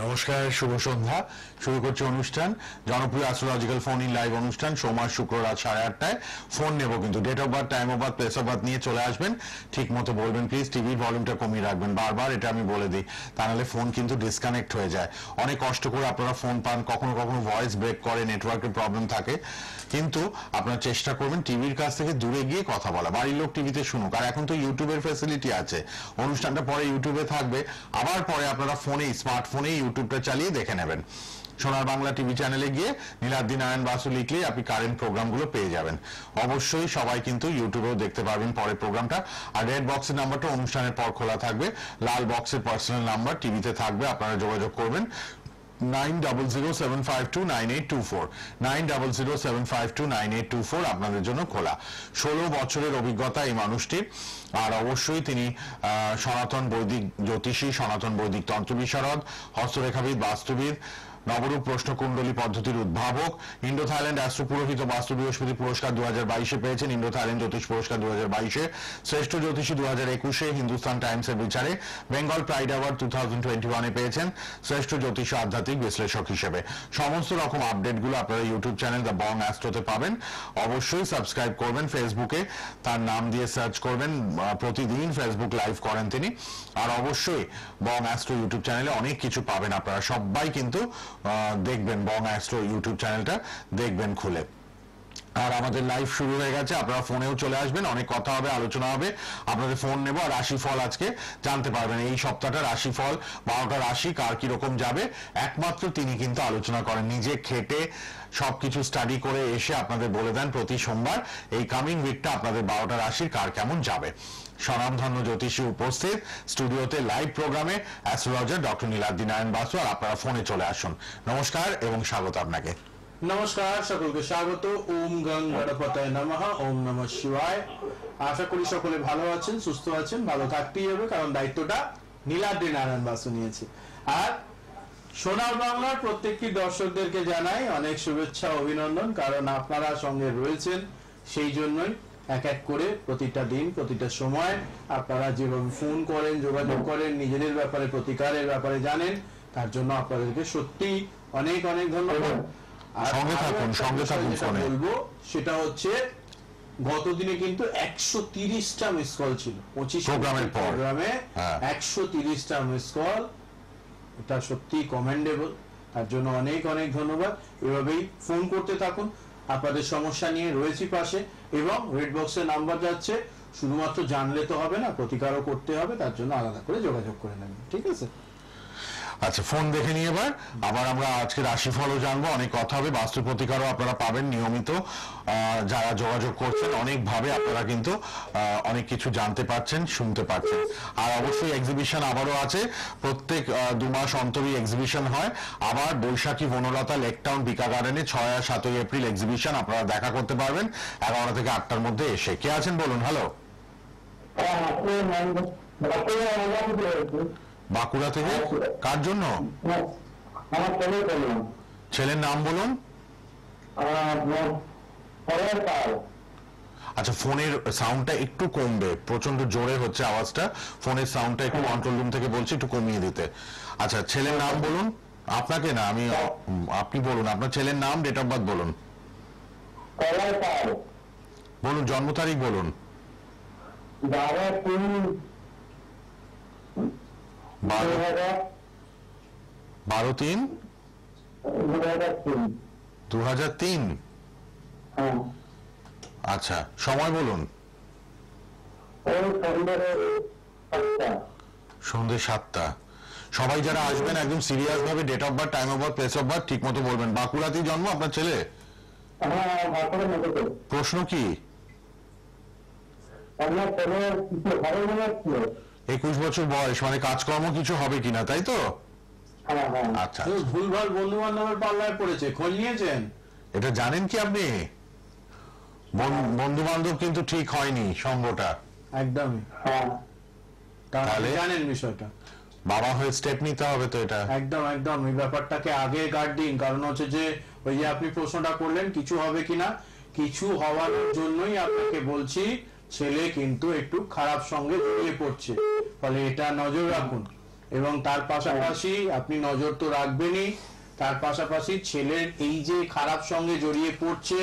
নমস্কার, শুভ সন্ধ্যা। শুরু করছে অনুষ্ঠান, জনপ্রিয় অ্যাস্ট্রোলজিক্যাল ফোন ইন লাইভ অনুষ্ঠান, সোমবার শুক্র রাত 8:30টায়। ফোন নেব কিন্তু date of birth, time of birth, place of birth নিয়ে চলে আসবেন। ঠিক মতো বলবেন প্লিজ, টিভির ভলিউমটা কমিয়ে রাখবেন, বারবার এটা আমি বলে দিই, তা নাহলে ফোন কিন্তু ডিসকানেক্ট হয়ে যায়। অনেক কষ্ট করে আপনারা ফোন পান, কখনো কখনো ভয়েস ব্রেক করে, নেটওয়ার্কের প্রবলেম থাকে, কিন্তু আপনারা চেষ্টা করবেন টিভির কাছ থেকে দূরে গিয়ে কথা বলা। বাড়ির লোক টিভিতে শুনুক, আর এখন তো ইউটিউবের ফ্যাসিলিটি আছে, অনুষ্ঠানটা পরে ইউটিউবে থাকবে, আবার পরে আপনারা ফোনেই, স্মার্টফোনেই ইউটিউবটা চালিয়ে দেখে নেবেন। সোনার বাংলা টিভি চ্যানেলে গিয়ে নীলাদ্রি নারায়ণ বাসু লিখলেই আপনি কারেন্ট প্রোগ্রামগুলো পেয়ে যাবেন। অবশ্যই সবাই কিন্তু ইউটিউবেও দেখতে পারবেন পরের প্রোগ্রামটা। আর রেড বক্সের নাম্বারটা অনুষ্ঠানের পর খোলা থাকবে, লাল বক্সের পার্সোনাল নাম্বার টিভিতে থাকবে, আপনারা যোগাযোগ করবেন 9007529824 9007529824 আপনাদের জন্য খোলা। 16 বছরের অভিজ্ঞতা এই মানুষটির, আর অবশ্যই তিনি সনাতন বৈদিক জ্যোতিষী, সনাতন বৈদিক তন্ত্র বিশারদ, হস্তরেখাবিদ, বাস্তুবিদ, নবরূপ প্রশ্নকুণ্ডলী পদ্ধতির উদ্ভাবক, ইন্ডো থাইল্যান্ড অ্যাস্ট্রো পুরোহিত বাস্তু বৃহস্পতি পুরস্কার 2022-এ পেয়েছেন, ইন্ডো থাইল্যান্ড জ্যোতিষ পুরস্কার 2022-এ, শ্রেষ্ঠ জ্যোতিষী 2021-এ হিন্দুস্তান টাইমসের বিচারে, বেঙ্গল প্রাইড অ্যাওয়ার্ড 2021-এ পেয়েছেন শ্রেষ্ঠ জ্যোতিষ আধ্যাত্মিক বিশ্লেষক হিসেবে। সমস্ত রকম আপডেটগুলো আপনারা ইউটিউব চ্যানেল দ্য বং অ্যাস্ট্রোতে পাবেন। অবশ্যই সাবস্ক্রাইব করবেন, ফেসবুকে তার নাম দিয়ে সার্চ করবেন, প্রতিদিন ফেসবুক লাইভ করেন তিনি। আর অবশ্যই বং অ্যাস্ট্রো ইউটিউব চ্যানেলে অনেক কিছু পাবেন, আপনারা সবাই কিন্তু দেখবেন, বং অ্যাস্ট্রো ইউটিউব চ্যানেলটা দেখবেন খুলে। আর আমাদের লাইভ শুরু হয়ে গেছে, আপনারা ফোনেও চলে আসবেন, অনেক কথা হবে, আলোচনা হবে, আপনাদের ফোন নেব। আর রাশিফল আজকে জানতে পারবেন, এই সপ্তাহটা রাশিফল 12টা রাশি কার কিরকম যাবে একমাত্র তিনি কিন্তু আলোচনা করেন, নিজে খেটে সবকিছু স্টাডি করে এসে আপনাদের বলে দেন প্রতি সোমবার এই কামিং উইকটা আপনাদের 12টা রাশির কার কেমন যাবে। স্বনামধন্য জ্যোতিষী উপস্থিত স্টুডিওতে লাইভ প্রোগ্রামে অ্যাস্ট্রোলজার ডক্টর নীলাদ্রি নারায়ণ বাসু, আর আপনারা ফোনে চলে আসুন। নমস্কার এবং স্বাগত আপনাকে। নমস্কার, সকলকে স্বাগত। ওম গং গণপতায় নমঃ, ওম নমঃ শিবায়। আশা করি সকলে ভালো আছেন, সুস্থ আছেন, ভালো থাকতেই হবে, কারণ দায়িত্বটা নীলাদ্রি নারায়ণ বাসু নিয়েছে। আর সোনার বাংলার প্রত্যেকটি দর্শকদেরকে জানাই অনেক শুভেচ্ছা, অভিনন্দন, কারণ আপনারা সঙ্গে রয়েছেন, সেই জন্যই এক এক করে প্রতিটা দিন, প্রতিটা সময় আপনারা যেভাবে ফোন করেন, যোগাযোগ করেন, নিজেদের ব্যাপারে, প্রতিকারের ব্যাপারে জানেন, তার জন্য আপনাদেরকে সত্যি অনেক অনেক ধন্যবাদ। বলবো সেটা হচ্ছে, গতদিনে কিন্তু 130টা মিস কল ছিল 25 প্রোগ্রামে, 130টা মিস কল, এটা সত্যি কমেন্ডেবল, তার জন্য অনেক অনেক ধন্যবাদ। এভাবেই ফোন করতে থাকুন, আপনাদের সমস্যা নিয়ে রয়েছি পাশে, এবং রেড বক্সের নাম্বার যাচ্ছে, শুধুমাত্র জানলে তো হবে না, প্রতিকারও করতে হবে, তার জন্য আলাদা করে যোগাযোগ করে নেবেন, ঠিক আছে? আচ্ছা, ফোন দেখে নিয়ে আবার আমরা আজকে রাশিফলও জানবো, অনেক কথা হবে, বাস্তু প্রতিকারও আপনারা পাবেন নিয়মিত। যারা যোগাযোগ করছেন অনেকভাবে আপনারা কিন্তু অনেক কিছু জানতে পারছেন, শুনতে পাচ্ছেন। আর অবশ্যই এক্সিবিশন আবারও আছে, প্রত্যেক 2 মাস অন্তরই এক্সিবিশন হয়। আবার বৈশাখী বনলতা লেকটাউন বিকা গার্ডেনে 6 আর 7 এপ্রিল এক্সিবিশন, আপনারা দেখা করতে পারবেন 11টা থেকে 8টার মধ্যে এসে। কে আছেন বলুন? হ্যালো, বাঁকুড়া থেকে? কার জন্য? ছেলের নাম বলুন। আচ্ছা, ফোনের সাউন্ডটা একটু কমবে, প্রচন্ড জোরে হচ্ছে আওয়াজটা, ফোনের সাউন্ডটা একটু কন্ট্রোল রুম থেকে বলছি একটু কমিয়ে দিতে। আচ্ছা, ছেলের নাম বলুন। আপনাকে না, আপনি বলুন আপনার ছেলের নাম, ডেট অফ বার্থ বলুন। বলুন, জন্ম তারিখ বলুন। 12/3/2003। আচ্ছা, সময় বলুন। সন্ধ্যে 7টা। সবাই যারা আসবেন একদম সিরিয়াস ভাবে date of birth, time of birth, place of birth ঠিক মতো বলবেন। বাঁকুড়াতেই জন্ম আপনার ছেলে? প্রশ্ন কি? 21 বছর বয়স, মানে কাজকর্ম কিছু হবে কিনা, তাই তো? আচ্ছা, ভুলভাল বন্ধু বান্ধবের পাল্লায় পড়েছে, খোঁজ নিয়েছেন? এটা জানেন কি আপনি? বন্ধু বান্ধব কিন্তু ঠিক হয়নি সঙ্গটা, একদমই। তাহলে জানেন বিষয়টা, বাবা হয়ে স্টেপ নিতে হবে তো, এটা একদম একদম এই ব্যাপারটাকে আগে গার্ড দিন। কারণ হচ্ছে যে, ওই যে আপনি প্রশ্নটা করলেন কিছু হবে কিনা, কিছু হওয়ার জন্যই আপনাকে বলছি, ছেলে কিন্তু একটু খারাপ সঙ্গে জড়িয়ে পড়ছে, ফলে এটা নজর রাখুন। এবং তার পাশাপাশি আপনি নজর তো রাখবেনই, তার পাশাপাশি ছেলের এই যে খারাপ সঙ্গে জড়িয়ে পড়ছে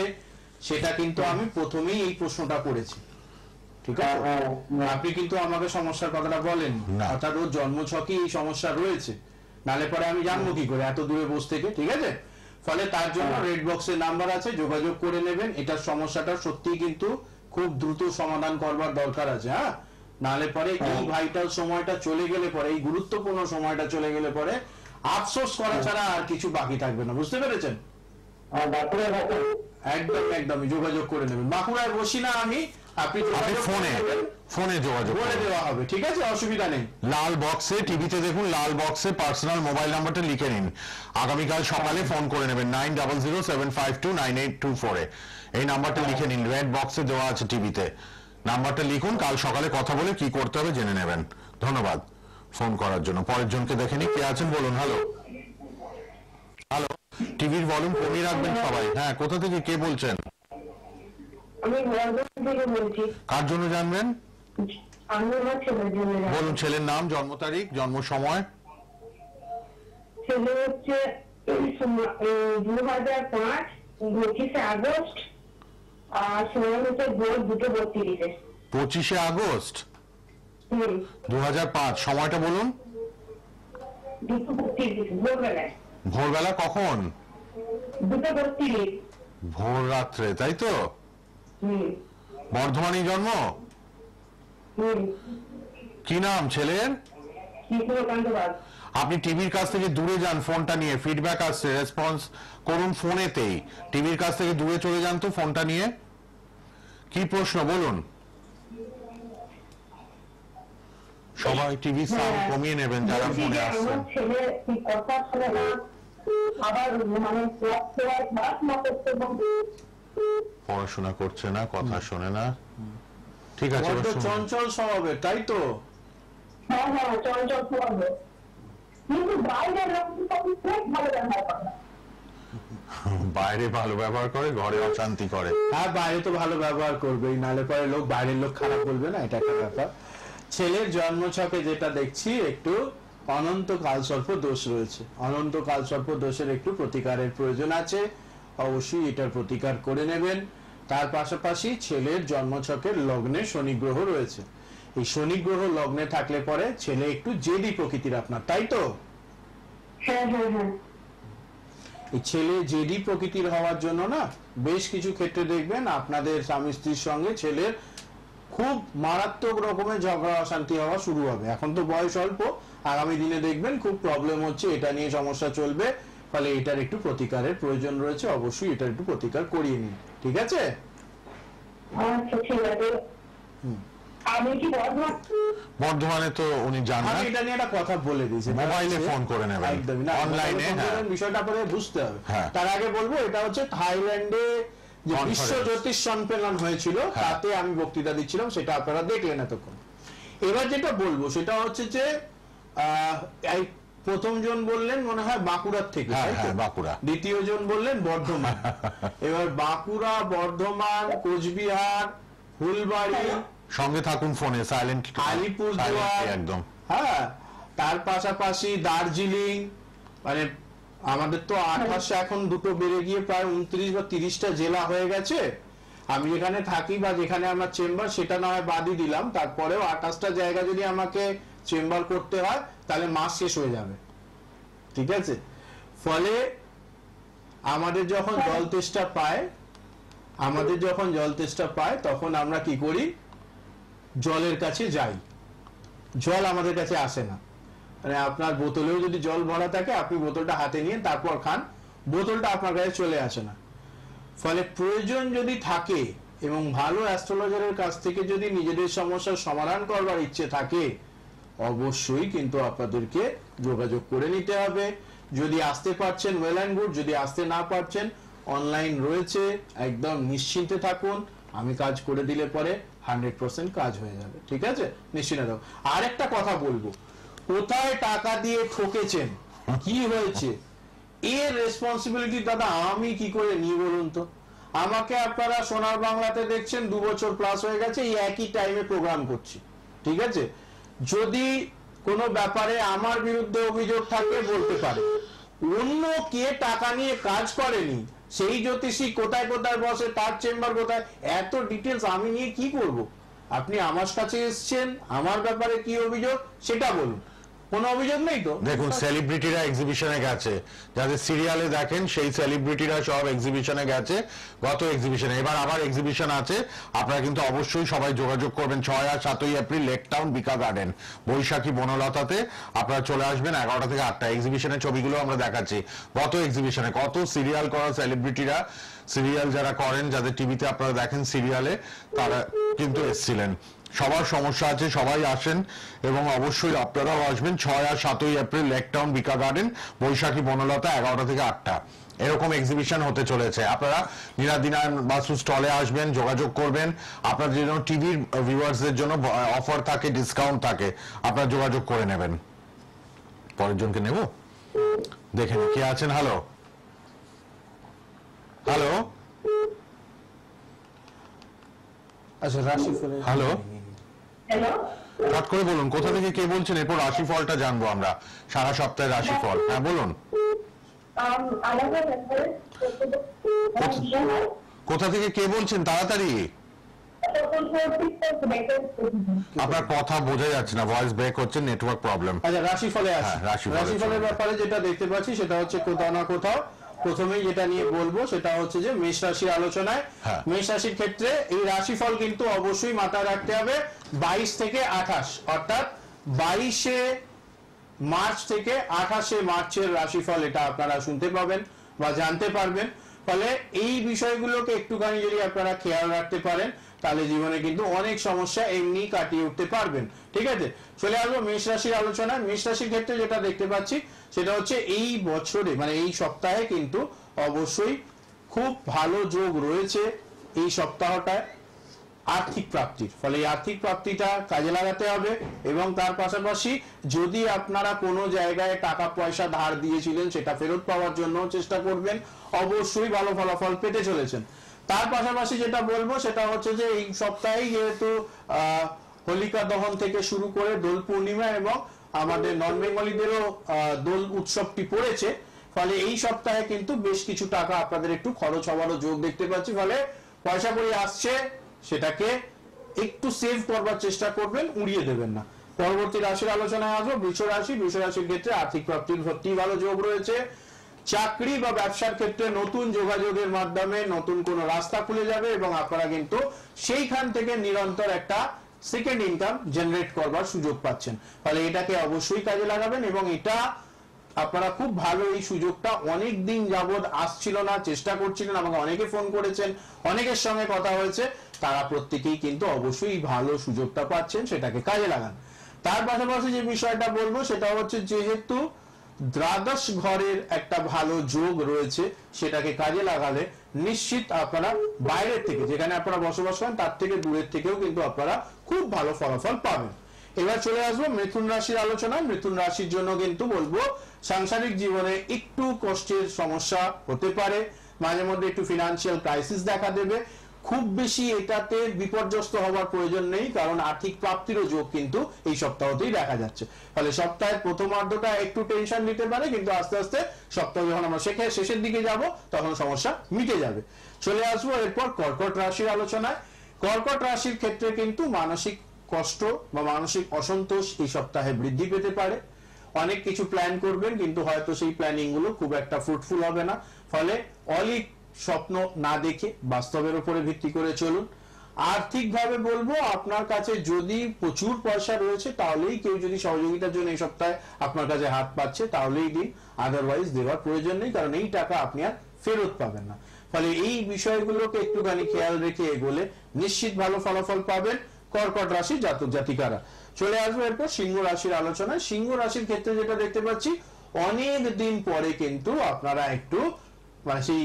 সেটা কিন্তু আমি প্রথমেই এই প্রশ্নটা করেছি, ঠিক আছে? আপনি কিন্তু আমাকে সমস্যার কথাটা বলেন, না। অর্থাৎ ওর জন্মছকে এই সমস্যা রয়েছে, নালে পরে আমি জানবো কি করে এত দূরে বসে থেকে, ঠিক আছে? ফলে তার জন্য রেড বক্সের নাম্বার আছে, যোগাযোগ করে নেবেন। এটার সমস্যাটা সত্যিই কিন্তু খুব দ্রুত সমাধান করবার দরকার আছে, হ্যাঁ? নালে পরে এই ভাইটাল সময়টা চলে গেলে পরে, এই গুরুত্বপূর্ণ সময়টা চলে গেলে পরে আফসোস করা ছাড়া আর কিছু বাকি থাকবে না, বুঝতে পেরেছেন? একদম একদমই যোগাযোগ করে নেবেন। বাঁকুড়ায় বসি না আমি, আপনি আপনি ফোনে যোগাযোগ বলে করুন। দেওয়া হবে, ঠিক আছে? অসুবিধা নেই। লাল বক্সে, টিভিতে দেখুন, লাল বক্সে পার্সোনাল মোবাইল নাম্বারটা লিখে নিন। আগামীকাল সকালে ফোন করে নেবেন 9007529824 এ। এই নাম্বারটা লিখে নিন, রেড বক্সে দেওয়া আছে টিভিতে। নাম্বারটা লিখুন, কাল সকালে কথা বলে কি করতে হবে জেনে নেবেন। ধন্যবাদ ফোন করার জন্য। পরের জনকে দেখে নি, কে আছেন বলুন। হ্যালো হ্যালো, টিভির ভলিউম কমিয়ে রাখবেন সবাই। হ্যাঁ, কোথা থেকে কে বলছেন? আমি বর্ধমান থেকে বলছি। কার জন্য জানবেন আমি আমার ছেলের জন্য জানবো। বলুন। ছেলের নাম, জন্ম তারিখ, জন্ম সময়। ছেলে হচ্ছে 2005 25শে আগস্ট, আর সময় হচ্ছে ভোর 2:32-এ। 25শে আগস্ট 2005। সময়টা বলুন। 2:32 ভোরবেলায়। ভোরবেলা কখন? 2:32। ভোর রাত্রে, তাই তো? বর্ধমানেই জন্ম। কি নাম ছেলের? কৃষ্ণকান্ত বাগ। আপনি টিভির কাছ থেকে দূরে যান, ফোনটা নিয়ে। ফিডব্যাক আসছে, রেসপন্স করুন ফোনেতেই। টিভির কাছ থেকে দূরে চলে যান তো ফোনটা নিয়ে। কি প্রশ্ন বলুন। সবাই টিভি সাউন্ড কমিয়ে নেবেন যারা বলছি ফোনে যে আসছেন। আমার ছেলে কি কথা শোনে না, আবার মানে পড়াশোনা করতে বলতে। পড়াশোনা করছে না, কথা শোনে না। ঠিক আছে, বড্ড এবার শুনুন। চঞ্চল স্বভাবের, তাই তো? হ্যাঁ হ্যাঁ, চঞ্চল হবে, কিন্তু বাইরে লোক ভালো ব্যবহার করে। বাইরে ভালো ব্যবহার করে, ঘরে অশান্তি করে। হ্যাঁ, বাইরে তো ভালো ব্যবহার করবেই, নালে পরে লোক, বাইরের লোক খারাপ বলবে না, এটা একটা ব্যাপার। ছেলের জন্মছকে যেটা দেখছি, একটু অনন্ত কালসর্প দোষ রয়েছে। অনন্ত কালসর্প দোষের একটু প্রতিকারের প্রয়োজন আছে, অবশ্যই এটার প্রতিকার করে নেবেন। তার পাশাপাশি ছেলের জন্মছকের লগ্নে শনি গ্রহ রয়েছে। এই শনি গ্রহ লগ্নে থাকলে পরে ছেলে একটু জেদি প্রকৃতির আপনার, তাই তো? হ্যাঁ হ্যাঁ হ্যাঁ। এই ছেলে জেডি প্রকৃতির হওয়ার জন্য না, বেশ কিছু ক্ষেত্রে দেখবেন আপনাদের স্বামী স্ত্রীর সঙ্গে ছেলের খুব মারাত্মক রকমের ঝগড়া অশান্তি হওয়া শুরু হবে। এখন তো বয়স অল্প, আগামী দিনে দেখবেন খুব প্রবলেম হচ্ছে, এটা নিয়ে সমস্যা চলবে। ফলে এটার একটু প্রতিকারের প্রয়োজন রয়েছে, অবশ্যই এটার একটু প্রতিকার করিয়ে নিন, ঠিক আছে? আচ্ছা ঠিক আছে। আমি কি বর্ধমানে তো উনি জানেন আমি না, এটা নিয়ে একটা কথা বলে দিয়েছি, মোবাইলে ফোন করে নেবেন। একদমই না, অনলাইনে, মোবাইলে ফোন হ্যাঁ। করবেন, বিষয়টা পরে বুঝতে হবে। হ্যাঁ। তার আগে বলবো, এটা হচ্ছে থাইল্যান্ডে যে Conference। বিশ্ব জ্যোতিষ সম্মেলন হয়েছিল, হ্যাঁ। তাতে আমি বক্তৃতা দিচ্ছিলাম, সেটা আপনারা দেখলেন এতক্ষণ। এবার যেটা বলবো সেটা হচ্ছে যে এই প্রথম জন বললেন মনে হয় বাঁকুড়ার থেকে, হ্যাঁ তাই তো? হ্যাঁ, বাঁকুড়া। দ্বিতীয় জন বললেন বর্ধমান। এবার বাঁকুড়া, বর্ধমান, কোচবিহার, ফুলবাড়ি, সঙ্গে থাকুন ফোনে, সাইলেন্ট আলিপুরদুয়ার, একদম। হ্যাঁ, তার পাশাপাশি দার্জিলিং, মানে আমাদের তো 28 এখন দুটো বেড়ে গিয়ে প্রায় 29 বা 30টা জেলা হয়ে গেছে। আমি যেখানে থাকি বা যেখানে আমার চেম্বার, সেটা না হয় বাদই দিলাম, তারপরেও 28টা জায়গা যদি আমাকে চেম্বার করতে হয় তাহলে মাস শেষ হয়ে যাবে, ঠিক আছে? ফলে আমাদের যখন জল তেষ্টা পায় তখন আমরা কি করি, জলের কাছে যাই। জল আমাদের কাছে আসে না, মানে আপনার বোতলেও যদি জল ভরা থাকে, আপনি বোতলটা হাতে নিয়ে তারপর খান, বোতলটা আপনার কাছে চলে আসে না। ফলে প্রয়োজন যদি থাকে এবং ভালো অ্যাস্ট্রোলজারের কাছ থেকে যদি নিজেদের সমস্যার সমাধান করবার ইচ্ছে থাকে, অবশ্যই কিন্তু আপনাদেরকে যোগাযোগ করে নিতে হবে। যদি আসতে পারছেন ওয়েল অ্যান্ড গুড, যদি আসতে না পারছেন অনলাইন রয়েছে, একদম নিশ্চিন্তে থাকুন, আমি কাজ করে দিলে পরে 100% কাজ হয়ে যাবে, ঠিক আছে? নিশ্চিন্তে থাকুন। আর একটা কথা বলবো, কোথায় টাকা দিয়ে ঠকেছেন, কি হয়েছে, এর রেসপন্সিবিলিটি দাদা আমি কি করে নিই বলুন তো? আমাকে আপনারা সোনার বাংলাতে দেখছেন, 2 বছর প্লাস হয়ে গেছে, এই একই টাইমে প্রোগ্রাম করছি, ঠিক আছে? যদি কোনো ব্যাপারে আমার বিরুদ্ধে অভিযোগ থাকে বলতে পারে। অন্য কে টাকা নিয়ে কাজ করেনি, সেই জ্যোতিষী কোথায় কোথায় বসে, তার চেম্বার কোথায়, এত ডিটেলস আমি নিয়ে কি করব? আপনি আমার কাছে এসেছেন, আমার ব্যাপারে কি অভিযোগ সেটা বলুন। কোনো অভিযোগ নেই তো? দেখুন, সেলিব্রিটিরা এক্সিবিশনে গেছে, যাদের সিরিয়ালে দেখেন সেই সেলিব্রিটিরা সব এক্সিবিশনে গেছে, গত এক্সিবিশনে। এবার আবার এক্সিবিশন আছে, আপনারা কিন্তু অবশ্যই সবাই যোগাযোগ করবেন। 6 আর 7 এপ্রিল লেক টাউন বিকা গার্ডেন বৈশাখী বনলতাতে আপনারা চলে আসবেন 11টা থেকে 8টা। এক্সিবিশনের ছবিগুলো আমরা দেখাচ্ছি। গত এক্সিবিশনে কত সিরিয়াল করা সেলিব্রিটিরা, সিরিয়াল যারা করেন, যাদের টিভিতে আপনারা দেখেন সিরিয়ালে, তারা কিন্তু এসেছিলেন। সবার সমস্যা আছে, সবাই আসেন এবং অবশ্যই আপনারাও আসবেন। 6 আর 7 এপ্রিল লেক টাউন বিকা গার্ডেন বৈশাখী বনলতা 11টা থেকে 8টা এরকম এক্সিবিশন হতে চলেছে। আপনারা নীলাদ্রিনারায়ণ বাসু স্টলে আসবেন, যোগাযোগ করবেন। আপনাদের জন্য টিভির ভিউয়ার্সদের জন্য অফার থাকে, ডিসকাউন্ট থাকে, আপনারা যোগাযোগ করে নেবেন। পরের জনকে নেব, দেখে নি কে আছেন। হ্যালো হ্যালো আচ্ছা, রাশিফলে হ্যালো, হ্যালো, চট করে বলুন কোথা থেকে কে বলছেন, এরপর রাশিফলটা জানবো আমরা, সারা সপ্তাহের রাশিফল। হ্যাঁ বলুন, আমাদের কোথা থেকে কে বলছেন, তাড়াতাড়ি। আপনার কথা বোঝা যাচ্ছে না, ভয়েস ব্রেক হচ্ছে, নেটওয়ার্ক প্রবলেম। আচ্ছা, রাশিফলে আসি। হ্যাঁ, রাশিফলের ব্যাপারে যেটা দেখতে পাচ্ছি সেটা হচ্ছে কোথাও না কোথাও প্রথমেই যেটা নিয়ে বলবো সেটা হচ্ছে যে মেষ রাশির আলোচনায়। হ্যাঁ। মেষ রাশির ক্ষেত্রে এই রাশিফল কিন্তু অবশ্যই মাথায় রাখতে হবে 22 থেকে 28, অর্থাৎ 22শে মার্চ থেকে 28শে মার্চের রাশিফল এটা আপনারা শুনতে পাবেন বা জানতে পারবেন। ফলে এই বিষয়গুলোকে একটুখানি যদি আপনারা খেয়াল রাখতে পারেন তাহলে জীবনে কিন্তু অনেক সমস্যা এমনি কাটিয়ে উঠতে পারবেন। ঠিক আছে, চলে আসবো মেষ রাশির আলোচনায়। মেষ রাশির ক্ষেত্রে যেটা দেখতে পাচ্ছি সেটা হচ্ছে এই বছরে মানে এই সপ্তাহে কিন্তু অবশ্যই খুব ভালো যোগ রয়েছে এই সপ্তাহটায় আর্থিক প্রাপ্তির। ফলে এই আর্থিক প্রাপ্তিটা কাজে লাগাতে হবে এবং তার পাশাপাশি যদি আপনারা কোনো জায়গায় টাকা পয়সা ধার দিয়েছিলেন সেটা ফেরত পাওয়ার জন্য চেষ্টা করবেন, অবশ্যই ভালো ফলাফল পেতে চলেছেন। তার পাশাপাশি যেটা বলবো সেটা হচ্ছে যে এই সপ্তাহে যেহেতু হোলিকা দহন থেকে শুরু করে দোল পূর্ণিমা এবং আমাদের নন বেঙ্গলিদেরও দোল উৎসবটি পড়েছে, ফলে এই সপ্তাহে কিন্তু বেশ কিছু টাকা আপনাদের একটু খরচ হওয়ারও যোগ দেখতে পাচ্ছি। ফলে পয়সা কড়ি আসছে, সেটাকে একটু সেভ করবার চেষ্টা করবেন, উড়িয়ে দেবেন না। পরবর্তী রাশির আলোচনায় আসবো বৃষ রাশি। বৃষ রাশির ক্ষেত্রে আর্থিক প্রাপ্তির সত্যি ভালো যোগ রয়েছে। চাকরি বা ব্যবসার ক্ষেত্রে নতুন যোগাযোগের মাধ্যমে নতুন কোনো রাস্তা খুলে যাবে এবং আপনারা কিন্তু সেইখান থেকে নিরন্তর একটা সেকেন্ড ইনকাম জেনারেট করবার সুযোগ পাচ্ছেন। ফলে এটাকে অবশ্যই কাজে লাগাবেন এবং এটা আপনারা খুব ভালো, এই সুযোগটা অনেক দিন যাবৎ আসছিল না, চেষ্টা করছিলেন, আমাকে অনেকে ফোন করেছেন, অনেকের সঙ্গে কথা হয়েছে, তারা প্রত্যেকেই কিন্তু অবশ্যই ভালো সুযোগটা পাচ্ছেন, সেটাকে কাজে লাগান। তার পাশাপাশি যে বিষয়টা বলবো সেটা হচ্ছে যেহেতু দ্বাদশ ঘরের একটা ভালো যোগ রয়েছে, সেটাকে কাজে লাগালে নিশ্চিত আপনারা বাইরের থেকে, যেখানে আপনারা বসবাস করেন তার থেকে দূরের থেকেও কিন্তু আপনারা খুব ভালো ফলাফল পাবেন। এবার চলে আসবো মিথুন রাশির আলোচনায়। মিথুন রাশির জন্য কিন্তু বলবো সাংসারিক জীবনে একটু কষ্টের সমস্যা হতে পারে, মাঝে মধ্যে একটু ফিনান্সিয়াল ক্রাইসিস দেখা দেবে। খুব বেশি এটাতে বিপর্যস্ত হওয়ার প্রয়োজন নেই, কারণ আর্থিক প্রাপ্তিরও যোগ কিন্তু এই সপ্তাহতেই দেখা যাচ্ছে। ফলে সপ্তাহের প্রথমার্ধটা একটু টেনশন নিতে পারে, কিন্তু আস্তে আস্তে সপ্তাহ যখন আমরা শেষের দিকে যাব তখন সমস্যা মিটে যাবে। চলে আসবো এরপর কর্কট রাশির আলোচনায়। কর্কট রাশির ক্ষেত্রে কিন্তু মানসিক কষ্ট বা মানসিক অসন্তোষ এই সপ্তাহে বৃদ্ধি পেতে পারে। অনেক কিছু প্ল্যান করবেন কিন্তু হয়তো সেই প্ল্যানিং গুলো খুব একটা ফ্রুটফুল হবে না। ফলে অলিক স্বপ্ন না দেখে বাস্তবের উপরে ভিত্তি করে চলুন। আর্থিকভাবে বলবো আপনার কাছে যদি প্রচুর পয়সা রয়েছে তাহলেই, কেউ যদি সহযোগিতার জন্য এই সপ্তাহে আপনার কাছে হাত পাচ্ছে তাহলেই দিন, আদারওয়াইজ দেওয়ার প্রয়োজন নেই, কারণ এই টাকা আপনি আর ফেরত পাবেন না। ফলে এই বিষয়গুলোকে একটুখানি খেয়াল রেখে এগোলে নিশ্চিত ভালো ফলাফল পাবেন কর্কট রাশি জাতক জাতিকারা। চলে আসবো এরপর সিংহ রাশির আলোচনায়। সিংহ রাশির ক্ষেত্রে যেটা দেখতে পাচ্ছি অনেক দিন পরে কিন্তু আপনারা একটু মানে সেই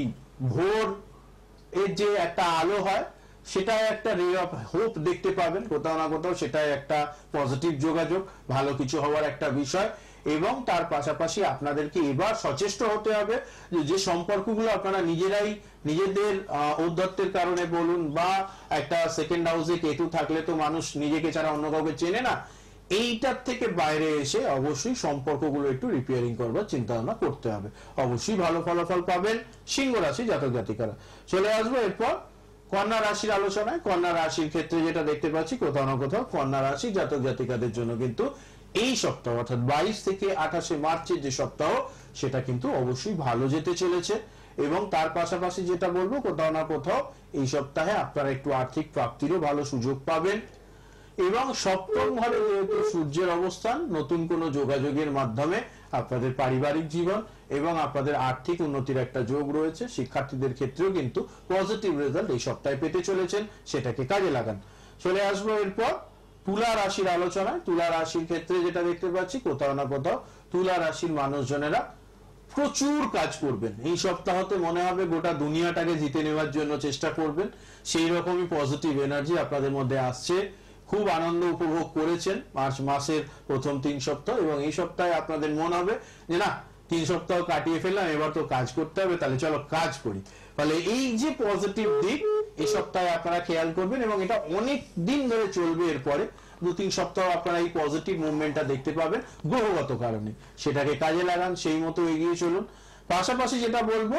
ভোর এর যে একটা আলো হয় সেটাই একটা রে অফ হোপ দেখতে পাবেন কোথাও না কোথাও, সেটাই একটা পজিটিভ যোগাযোগ, ভালো কিছু হওয়ার একটা বিষয়। এবং তার পাশাপাশি আপনাদেরকে এবার সচেষ্ট হতে হবে যে সম্পর্কগুলো আপনারা নিজেরাই নিজেদের ঔদ্ধত্যের কারণে বলুন বা একটা সেকেন্ড হাউসে কেতু থাকলে তো মানুষ নিজেকে ছাড়া অন্য কাউকে চেনে না, এইটার থেকে বাইরে এসে অবশ্যই সম্পর্কগুলো একটু রিপেয়ারিং করবার চিন্তা ভাবনা করতে হবে। অবশ্যই ভালো ফলাফল পাবেন সিংহ রাশি জাতক জাতিকারা। চলে আসবো এরপর কন্যা রাশির আলোচনায়। কন্যা রাশির ক্ষেত্রে যেটা দেখতে পাচ্ছি কোথাও না কোথাও কন্যা রাশি জাতক জাতিকাদের জন্য কিন্তু এই সপ্তাহ অর্থাৎ 22 থেকে 28 মার্চের যে সপ্তাহ সেটা কিন্তু অবশ্যই ভালো যেতে চলেছে। এবং তার পাশাপাশি যেটা বলবো কোথাও না কোথাও এই সপ্তাহে আপনারা একটু আর্থিক প্রাপ্তিরও ভালো সুযোগ পাবেন। এবং সপ্তম ঘরে যেহেতু সূর্যের অবস্থান, নতুন কোনো যোগাযোগের মাধ্যমে আপনাদের পারিবারিক জীবন এবং আপনাদের আর্থিক উন্নতির একটা যোগ রয়েছে। শিক্ষার্থীদের ক্ষেত্রেও কিন্তু পজিটিভ রেজাল্ট এই সপ্তাহে পেতে চলেছেন, সেটাকে কাজে লাগান। চলে আসবো এরপর তুলা রাশির আলোচনায়। তুলা রাশির ক্ষেত্রে যেটা দেখতে পাচ্ছি কোথাও না কোথাও তুলা রাশির মানুষজনেরা প্রচুর কাজ করবেন এই সপ্তাহতে। মনে হবে গোটা দুনিয়াটাকে জিতে নেওয়ার জন্য চেষ্টা করবেন, সেই রকমই পজিটিভ এনার্জি আপনাদের মধ্যে আসছে। খুব আনন্দ উপভোগ করেছেন মার্চ মাসের প্রথম 3 সপ্তাহ, এবং এই সপ্তাহে আপনাদের মনে হবে যে না 3 সপ্তাহ কাটিয়ে ফেললাম, এবার তো কাজ করতে হবে, তাহলে চলো কাজ করি। ফলে এই যে পজিটিভ দিক এই সপ্তাহে আপনারা খেয়াল করবেন, এবং এটা অনেক দিন ধরে চলবে। এরপরে 2-3 সপ্তাহ আপনারা এই পজিটিভ মুভমেন্টটা দেখতে পাবেন গ্রহগত কারণে, সেটাকে কাজে লাগান, সেই মতো এগিয়ে চলুন। পাশাপাশি যেটা বলবো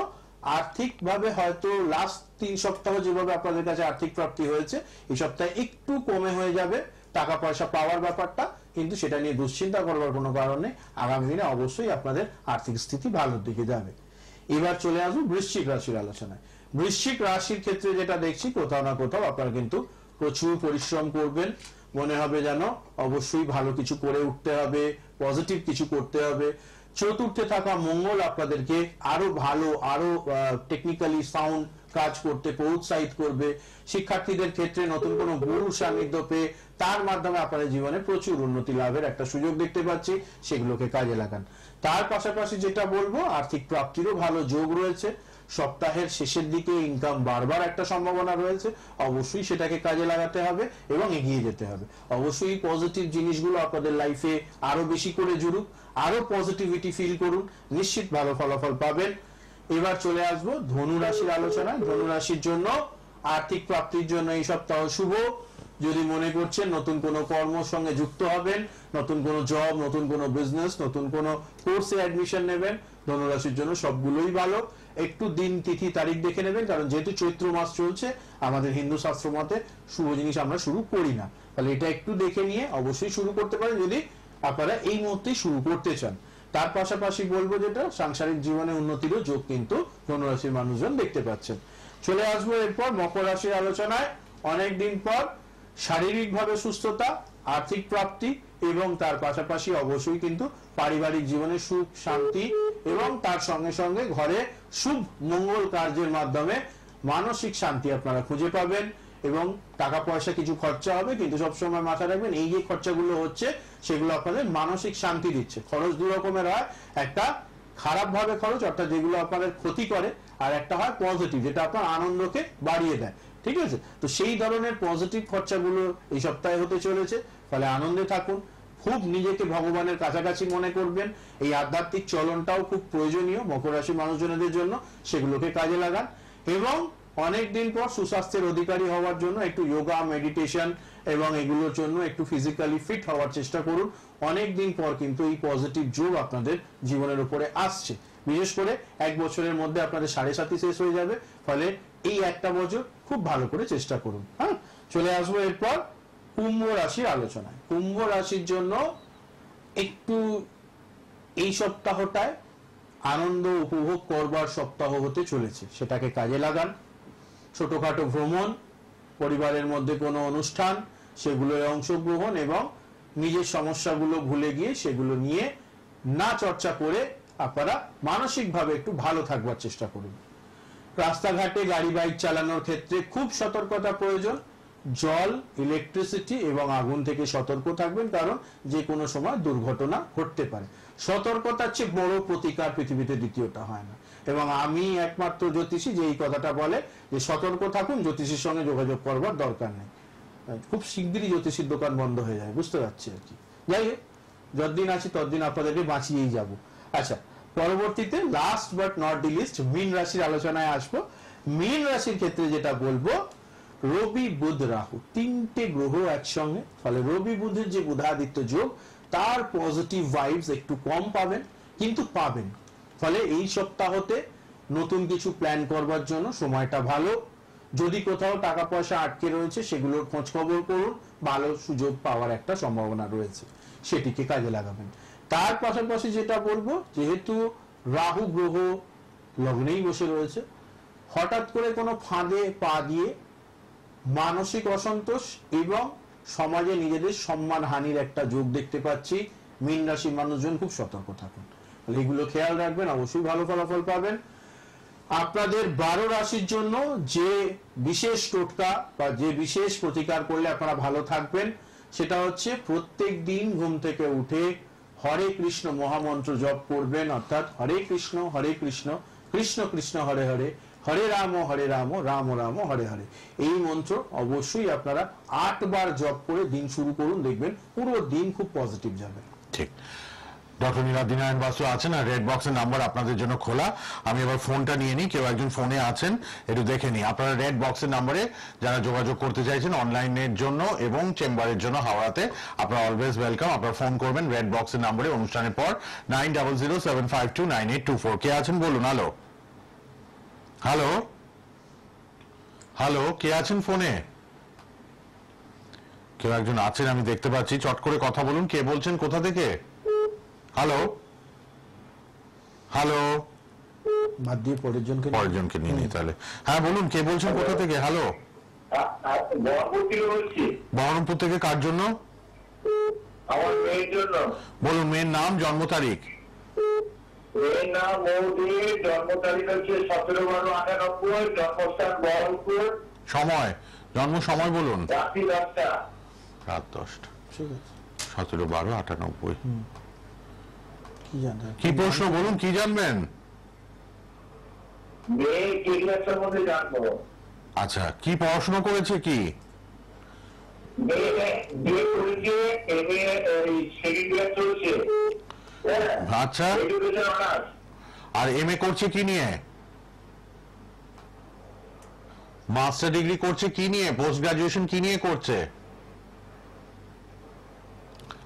আর্থিক ভাবে হয়তো লাস্ট 3 সপ্তাহ যেভাবে আপনাদের কাছে আর্থিক প্রাপ্তি হয়েছে এই সপ্তাহে একটু কমে হয়ে যাবে টাকা পয়সা পাওয়ার ব্যাপারটা, কিন্তু সেটা নিয়ে দুশ্চিন্তা করবার কোনো কারণ নেই। আগামী দিনে অবশ্যই আপনাদের আর্থিক স্থিতি ভালোর দিকে যাবে। এবার চলে আসবো বৃশ্চিক রাশির আলোচনায়। বৃশ্চিক রাশির ক্ষেত্রে যেটা দেখছি কোথাও না কোথাও আপনারা কিন্তু প্রচুর পরিশ্রম করবেন। মনে হবে যেন অবশ্যই ভালো কিছু করে উঠতে হবে, পজিটিভ কিছু করতে হবে। চতুর্থে থাকা মঙ্গল আপনাদেরকে আরো ভালো, আরো টেকনিক্যালি সাউন্ড কাজ করতে প্रोत्साहित করবে। শিক্ষার্থীদের ক্ষেত্রে নতুন কোনো গুরু সান্নিধ্য পেয়ে তার মাধ্যমে আপনাদের জীবনে প্রচুর উন্নতি লাভের একটা সুযোগ দেখতে পাচ্ছি, সেগুলোকে কাজে লাগান। তার পাশাপাশি যেটা বলবো আর্থিক প্রাপ্তিরও ভালো যোগ রয়েছে। সপ্তাহের শেষের দিকে ইনকাম বাড়বার একটা সম্ভাবনা রয়েছে, অবশ্যই সেটাকে কাজে লাগাতে হবে এবং এগিয়ে যেতে হবে। অবশ্যই পজিটিভ জিনিসগুলো আপনাদের লাইফে আরো বেশি করে জুড়ুক, আরো পজিটিভিটি ফিল করুন, নিশ্চিত ভালো ফলাফল পাবেন। এবার চলে আসবো ধনু রাশির আলোচনায়। ধনু রাশির জন্য আর্থিক প্রাপ্তির জন্য এই সপ্তাহ শুভ। যদি মনে করছেন নতুন কোনো কর্মের সঙ্গে যুক্ত হবেন, নতুন কোনো জব, নতুন কোনো বিজনেস, নতুন কোনো কোর্সে অ্যাডমিশন নেবেন, ধনু রাশির জন্য সবগুলোই ভালো। একটু দিন তিথি তারিখ দেখে নেবেন, কারণ যেহেতু চৈত্র মাস চলছে আমাদের হিন্দু শাস্ত্র মতে শুভ জিনিস আমরা শুরু করি না। তাহলে এটা একটু দেখে নিয়ে অবশ্যই শুরু করতে পারেন যদি আপনারা এই মুহূর্তে শুরু করতে চান। তার পাশাপাশি বলবো যেটা সাংসারিক জীবনে উন্নতিরও যোগ কিন্তু ধনু রাশির মানুষজন দেখতে পাচ্ছেন। চলে আসবো এরপর মকর রাশির আলোচনায়। অনেকদিন পর শারীরিকভাবে সুস্থতা, আর্থিক প্রাপ্তি এবং তার পাশাপাশি অবশ্যই কিন্তু পারিবারিক জীবনে সুখ শান্তি এবং তার সঙ্গে সঙ্গে ঘরে শুভ মঙ্গল কার্যের মাধ্যমে মানসিক শান্তি আপনারা খুঁজে পাবেন। এবং টাকা পয়সা কিছু খরচা হবে, কিন্তু সবসময় মাথায় রাখবেন এই যে খরচাগুলো হচ্ছে সেগুলো আপনাদের মানসিক শান্তি দিচ্ছে। খরচ 2 রকমের হয়, একটা খারাপ ভাবে খরচ অর্থাৎ যেগুলো আপনাদের ক্ষতি করে, আর একটা হয় পজিটিভ যেটা আপনার আনন্দকে বাড়িয়ে দেয়। ঠিক আছে, তো সেই ধরনের পজিটিভ খরচাগুলো এই সপ্তাহে হতে চলেছে। ফলে আনন্দে থাকুন, খুব নিজেকে ভগবানের কাছাকাছি মনে করবেন। এই আধ্যাত্মিক চলনটাও খুব প্রয়োজনীয় মকর রাশির মানুষজনদের জন্য, সেগুলোকে কাজে লাগান। এবং অনেকদিন পর সুস্বাস্থ্যের অধিকারী হওয়ার জন্য একটু যোগা, মেডিটেশন এবং এগুলোর জন্য একটু ফিজিক্যালি ফিট হওয়ার চেষ্টা করুন। অনেকদিন পর কিন্তু এই পজিটিভ যোগ আপনাদের জীবনের উপরে আসছে। বিশেষ করে 1 বছরের মধ্যে আপনাদের 7.5 শেষ হয়ে যাবে। ফলে এই একটা বছর খুব ভালো করে চেষ্টা করুন। হ্যাঁ, চলে আসবো এরপর কুম্ভ রাশির আলোচনায়। কুম্ভ রাশির জন্য একটু এই সপ্তাহটায় আনন্দ উপভোগ করবার সপ্তাহ হতে চলেছে, সেটাকে কাজে লাগান। ছোটখাটো ভ্রমণ, পরিবারের মধ্যে কোনো অনুষ্ঠান, সেগুলোয় অংশগ্রহণ এবং নিজের সমস্যাগুলো ভুলে গিয়ে সেগুলো নিয়ে না চর্চা করে আপনারা মানসিকভাবে একটু ভালো থাকবার চেষ্টা করুন। রাস্তাঘাটে গাড়ি বাইক চালানোর ক্ষেত্রে খুব সতর্কতা প্রয়োজন। জল, ইলেকট্রিসিটি এবং আগুন থেকে সতর্ক থাকবেন, কারণ যে কোনো সময় দুর্ঘটনা ঘটতে পারে। সতর্কতার চেয়ে বড় প্রতিকার পৃথিবীতে দ্বিতীয়টা হয় না। এবং আমি একমাত্র জ্যোতিষী যে এই কথাটা বলে যে সতর্ক থাকুন, জ্যোতিষীর সঙ্গে যোগাযোগ করবার দরকার নেই। খুব শিগগিরই জ্যোতিষীর দোকান বন্ধ হয়ে যায়, বুঝতে পারছি আর কি। যাই হোক, যতদিন আছি ততদিন আপনাদেরকে বাঁচিয়েই যাব। আচ্ছা, পরবর্তীতে last but not the least মীন রাশির আলোচনায় আসবো। মীন রাশির ক্ষেত্রে যেটা বলবো রবি বুধ রাহু তিনটে গ্রহ একসঙ্গে, ফলে রবি বুধের যে বুধাদিত্য যোগ তার পজিটিভ ভাইবস একটু কম পাবেন, কিন্তু পাবেন। ফলে এই সপ্তাহতে নতুন কিছু প্ল্যান করবার জন্য সময়টা ভালো। যদি কোথাও টাকা পয়সা আটকে রয়েছে সেগুলোর খোঁজ খবর করুন, ভালো সুযোগ পাওয়ার একটা সম্ভাবনা রয়েছে, সেটিকে কাজে লাগাবেন। তার পাশাপাশি যেটা বলবো, যেহেতু রাহু গ্রহ লগ্নেই বসে রয়েছে, হঠাৎ করে কোনো ফাঁদে পা দিয়ে মানসিক অসন্তোষ এবং সমাজে নিজেদের সম্মান হানির একটা যোগ দেখতে পাচ্ছি। মীন রাশির মানুষজন খুব সতর্ক থাকুন, এগুলো খেয়াল রাখবেন, অবশ্যই ভালো ফলাফল পাবেন। আপনাদের 12 রাশির জন্য যে বিশেষ টোটকা বা যে বিশেষ প্রতিকার করলে আপনারা ভালো থাকবেন, সেটা হচ্ছে প্রত্যেক দিন ঘুম থেকে উঠে হরে কৃষ্ণ মহামন্ত্র জপ করবেন, অর্থাৎ হরে কৃষ্ণ কৃষ্ণ কৃষ্ণ হরে হরে, হরে রাম রাম রাম হরে হরে। এই মন্ত্র অবশ্যই আপনারা 8 বার জপ করে দিন শুরু করুন, দেখবেন পুরো দিন খুব পজিটিভ যাবে। ঠিক। ডক্টর নীলাদ্রি নারায়ণ বাসু আছেন, আর রেড বক্সের নাম্বার আপনাদের জন্য খোলা। আমি এবার ফোনটা নিয়ে নিই, কেউ একজন ফোনে আছেন, একটু দেখে নিই। আপনারা রেড বক্সের নাম্বারে যারা যোগাযোগ করতে চাইছেন অনলাইনের জন্য এবং চেম্বারের জন্য হাওড়াতে, আপনারা অলওয়েজ ওয়েলকাম। আপনারা ফোন করবেন রেড বক্সের নাম্বারে অনুষ্ঠানের পর 9007529824। কে আছেন বলুন? হ্যালো হ্যালো হ্যালো, কে আছেন ফোনে? কেউ একজন আছেন আমি দেখতে পাচ্ছি, চট করে কথা বলুন। কে বলছেন, কোথা থেকে? হ্যালো হ্যালো, বাদ দিয়ে পরের জনকে নিয়ে নিই তাহলে। হ্যাঁ বলুন, কে বলছেন, কোথা থেকে? হ্যালো, বহরমপুর থেকে। কার জন্য? আমার মেয়ের জন্য। বলুন, মেয়ের নাম, জন্ম তারিখ। মেয়ের নাম মৌদি, জন্ম তারিখ হচ্ছে 17/12/98, জন্মস্থান বহরমপুর। সময়, জন্ম সময় বলুন। রাত্রি 10টা। রাত 10টা। ঠিক আছে, 17/12/98। কি জানবেন? কি প্রশ্ন বলুন, কি জানবেন? মেয়ে কেরিয়ার সম্বন্ধে জানবো। আচ্ছা, কি পড়াশোনা করেছে? কি মেয়ে করেছে, এমএ সেকেন্ড ইয়ার চলছে। আচ্ছা, এডুকেশন অনার্স। আর এমএ করছে কি নিয়ে? মাস্টার ডিগ্রি করছে কি নিয়ে? পোস্ট গ্রাজুয়েশন কি নিয়ে করছে?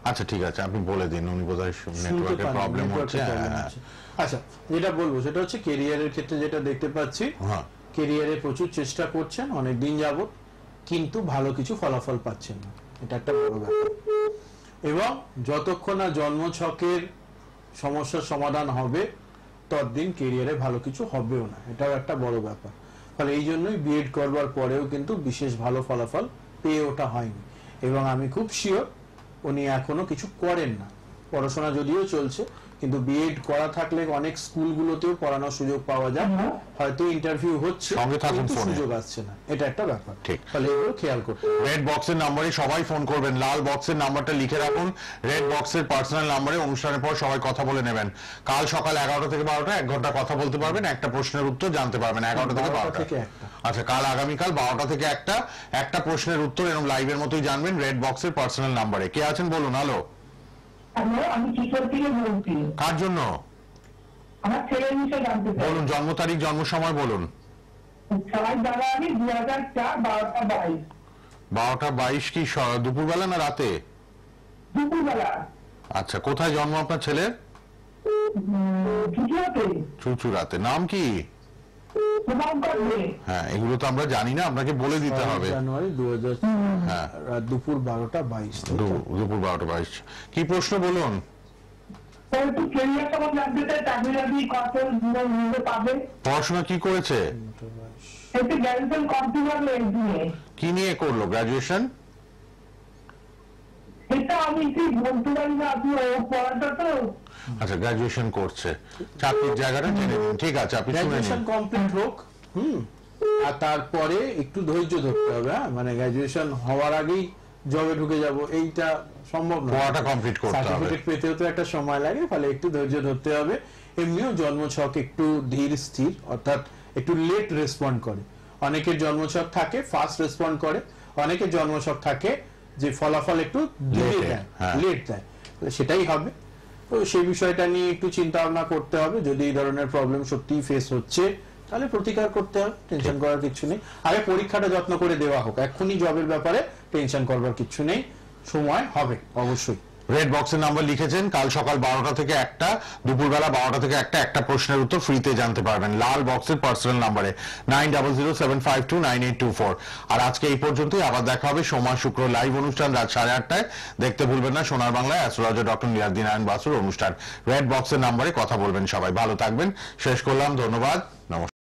আচ্ছা ঠিক আছে, আপনি বলে দিন, উনি বোধহয় নেটওয়ার্কের প্রবলেম হচ্ছে। আচ্ছা, যেটা বলবো সেটা হচ্ছে কেরিয়ারের ক্ষেত্রে যেটা দেখতে পাচ্ছি, হ্যাঁ, কেরিয়ারে প্রচুর চেষ্টা করছেন অনেক দিন যাবত, কিন্তু ভালো কিছু ফলাফল পাচ্ছেন না, এটা একটা বড় ব্যাপার। এবং যতক্ষণ না জন্মছকের সমস্যার সমাধান হবে ততদিন কেরিয়ারে ভালো কিছু হবেও না, এটাও একটা বড় ব্যাপার। ফলে এই জন্যই বিএড করবার পরেও কিন্তু বিশেষ ভালো ফলাফল পেয়ে ওঠা হয়নি। এবং আমি খুব শিওর উনি এখনো কিছু করেন না, পড়াশোনা যদিও চলছে, কিন্তু বিএড করা থাকলে অনেক স্কুলগুলোতেও পড়ানোর সুযোগ পাওয়া যায়, হয়তো ইন্টারভিউ হচ্ছে, সঙ্গে থাকুন কিন্তু ফোনে। সুযোগ আসছে না, এটা একটা ব্যাপার। ঠিক। ফলে এগুলো খেয়াল করতে হবে। রেড বক্সের নাম্বারে সবাই ফোন করবেন, লাল বক্সের নাম্বারটা লিখে রাখুন। রেড বক্সের পার্সোনাল নাম্বারে অনুষ্ঠানের পর সবাই কথা বলে নেবেন। কাল সকাল 11টা থেকে 12টা 1 ঘন্টা কথা বলতে পারবেন, একটা প্রশ্নের উত্তর জানতে পারবেন। 11টা থেকে 12টা। আচ্ছা, কাল আগামীকাল 12টা থেকে 1টা, একটা প্রশ্নের উত্তর এরকম লাইভের মতোই জানবেন রেড বক্সের পার্সোনাল নাম্বারে। কে আছেন বলুন? হ্যালো, আমি কিশোর থেকে বলছি, কার জন্য? আমার ছেলের বিষয়ে জানতে চাই। বলুন, জন্ম তারিখ, জন্ম সময় বলুন। 6 জানুয়ারি 2004, 12টা 22। 12টা 22 কি দুপুরবেলা না রাতে? দুপুরবেলা। আচ্ছা, কোথায় জন্ম আপনার ছেলের? চুচুড়াতে। নাম কি? হ্যাঁ, এগুলো তো আমরা জানি না, আপনাকে বলে দিতে হবে। জানুয়ারি 2000, হ্যাঁ, দুপুর 12টা 22। দুপুর 12টা 22। কি প্রশ্ন বলুন? পড়াশোনা কি করেছে? কি নিয়ে করলো গ্রাজুয়েশন? আচ্ছা, গ্রাজুয়েশন করছে, চাকরির জায়গাটা জেনে নিন। ঠিক আছে, আপনি শুনে গ্রাজুয়েশন নিন। কমপ্লিট হোক, আর তারপরে একটু ধৈর্য ধরতে হবে। হ্যাঁ, মানে গ্রাজুয়েশন হওয়ার আগেই জবে ঢুকে যাব এইটা সম্ভব না, পড়াটা কমপ্লিট করতে হবে, সার্টিফিকেট পেতেও তো একটা সময় লাগে, ফলে একটু ধৈর্য ধরতে হবে। এমনিও জন্মছক একটু ধীর স্থির, অর্থাৎ একটু লেট রেসপন্ড করে। অনেকের জন্মছক থাকে ফাস্ট রেসপন্ড করে, অনেকের জন্মছক থাকে যে ফলাফল একটু ডিলে দেয়, লেট দেয়, সেটাই হবে। তো সেই বিষয়টা নিয়ে একটু চিন্তা ভাবনা করতে হবে। যদি এই ধরনের প্রবলেম সত্যিই ফেস হচ্ছে, তাহলে প্রতিকার করতে হবে, টেনশন করার কিছু নেই। আগে পরীক্ষাটা যত্ন করে দেওয়া হোক, এক্ষুনি জবের ব্যাপারে টেনশন করবার কিছু নেই, সময় হবে অবশ্যই। রেড বক্সের নাম্বার লিখেছেন, কাল সকাল 12টা থেকে 1টা, দুপুরবেলা 12টা থেকে 1টা, একটা প্রশ্নের উত্তর ফ্রিতে জানতে পারবেন লাল বক্সের পার্সোনাল নাম্বারে 9007529824। আর আজকে এই পর্যন্তই, আবার দেখা হবে সোমবার শুক্র লাইভ অনুষ্ঠান রাত 8:30টায়। দেখতে ভুলবেন না সোনার বাংলায় অ্যাস্ট্রোলজার ডক্টর নীলাদ্রি নারায়ণ বাসুর অনুষ্ঠান। রেড বক্সের নাম্বারে কথা বলবেন সবাই। ভালো থাকবেন। শেষ করলাম, ধন্যবাদ, নমস্কার।